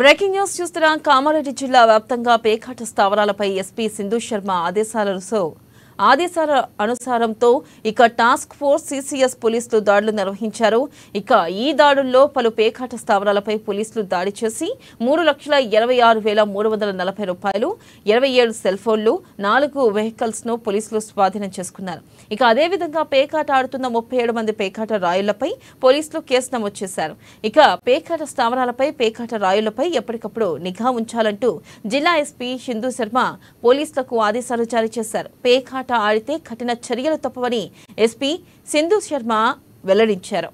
Breaking news చూస్తున్న కామారెడ్డి జిల్లా వ్యాప్తంగా పేకాట స్థావరాలపై ఎస్పీ సింధు శర్మ ఆదేశాల అనుసారంతో ఇక టాస్క్ ఫోర్స్ సిసిఎస్ పోలీసులు దాడులు నిర్వహించారు. ఇక ఈ దాడుల్లో పలు పేకాట స్థావరాలపై పోలీసులు దాడి చేసి 3,86,340 రూపాయలు, 27 సెల్ ఫోన్లు, 4 వెహికల్స్ ను పోలీసులు స్వాధీనం చేసుకున్నారు. ఇక అదేవిధంగా పేకాట ఆడుతున్న 37 మంది పేకాట రాయుళ్లపై పోలీసులు కేసు నమోదు చేశారు. ఇక పేకాట స్థావరాలపై పేకాట రాయుళ్లపై ఎప్పటికప్పుడు నిఘా ఉంచాలంటూ జిల్లా ఎస్పీ సింధు శర్మ పోలీసులకు ఆదేశాలు జారీ చేశారు. పేకాట ఆడితే కఠిన చర్యలు తప్పవని ఎస్పీ సింధు శర్మ వెల్లడించారు.